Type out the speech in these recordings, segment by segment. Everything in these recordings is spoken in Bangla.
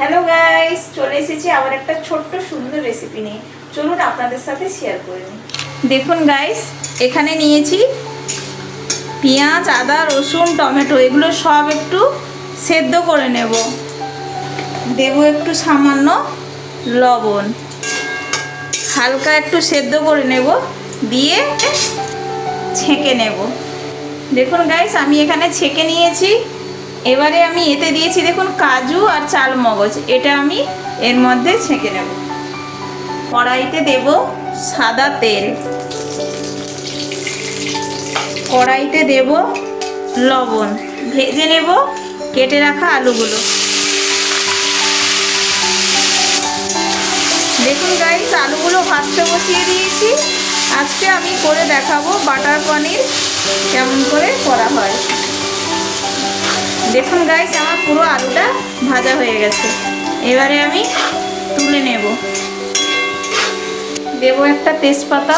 হ্যালো গাইস, চলে এসেছি আবার একটা ছোট্ট সুন্দর রেসিপি নিয়ে। চলুন আপনাদের সাথে শেয়ার করে নিই। দেখুন গাইস, এখানে নিয়েছি পেঁয়াজ, আদা, রসুন, টমেটো, এগুলো সব একটু সেদ্ধ করে নেব। দেব একটু সামান্য লবণ, হালকা একটু সেদ্ধ করে নেব, দিয়ে ছেঁকে নেব। দেখুন গাইস, আমি এখানে ছেঁকে নিয়েছি। এবারে আমি এতে দিয়েছি দেখুন কাজু আর চাল মগজ, এটা আমি এর মধ্যে ছেঁকে নেব। কড়াইতে দেব সাদা তেল, কড়াইতে দেব লবণ, ভেজে নেব কেটে রাখা আলুগুলো। দেখুন গাইস, আলুগুলো ভাজতে বসিয়ে দিয়েছি। আজকে আমি করে দেখাবো বাটার পনির কেমন করে করা হয়। দেখুন গাইস, আমার পুরো আলুটা ভাজা হয়ে গেছে। এবারে আমি তুলে নেব। দেব একটা তেজপাতা,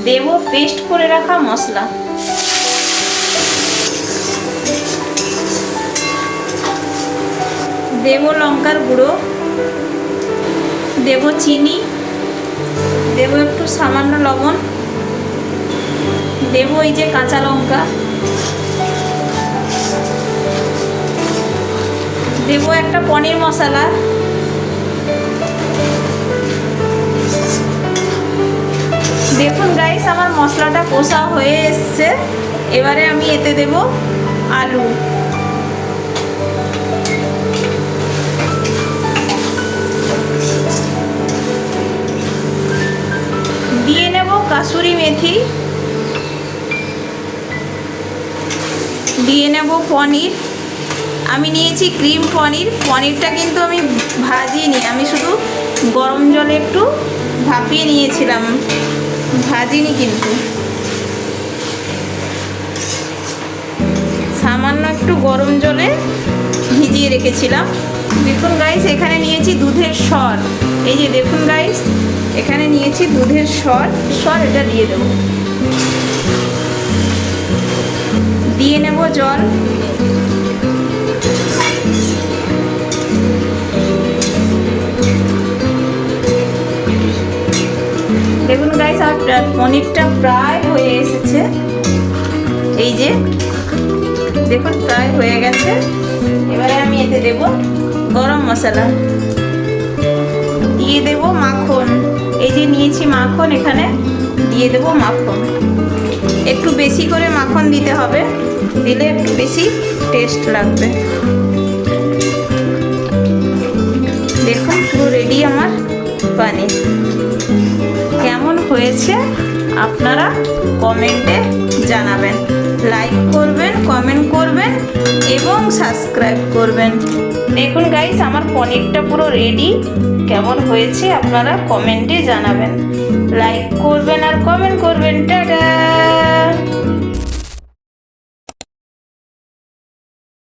দেব পেস্ট করে রাখা মশলা, দেব লঙ্কার গুঁড়ো, দেব চিনি, দেব একটু সামান্য লবণ, দেব এই যে কাঁচা লঙ্কা, দেব একটা পনির মশলা, দেখুন গাইস, আমার মশলাটা কষা হয়ে এসছে। এবারে আমি এতে দেব আলু, দিয়ে নেব কাসুরি মেথি, দিয়ে নেব পনির। আমি নিয়েছি ক্রিম পনির। পনিরটা কিন্তু আমি ভাজিনি, আমি শুধু গরম জলে একটু ভাপিয়ে নিয়েছিলাম, ভাজিনি কিন্তু। সামান্য একটু গরম জলে ভিজিয়ে রেখেছিলাম। দেখুন গাইস, এখানে নিয়েছি দুধের সর। এই যে দেখুন গাইস, এখানে নিয়েছি দুধের সর, এটা দিয়ে দেব। দিয়ে নেব জল, দেখুন গাইস, আর পনিরটা প্রায় হয়ে এসেছে। এই যে দেখুন প্রায় হয়ে গেছে। এবারে আমি এতে দেব গরম মশলা, দিয়ে দেব মাখন। এই যে নিয়েছি মাখন, এখানে দিয়ে দেব মাখন। একটু বেশি করে মাখন দিতে হবে, দিলে একটু বেশি টেস্ট লাগবে। দেখুন পুরো রেডি আমার পনির। কেমন হয়েছে আপনারা কমেন্টে জানাবেন, লাইক করবেন, কমেন্ট করবেন এবং সাবস্ক্রাইব করবেন। দেখুন গাইস, আমার পনিরটা পুরো রেডি। কেমন হয়েছে আপনারা কমেন্টে জানাবেন, লাইক করবেন,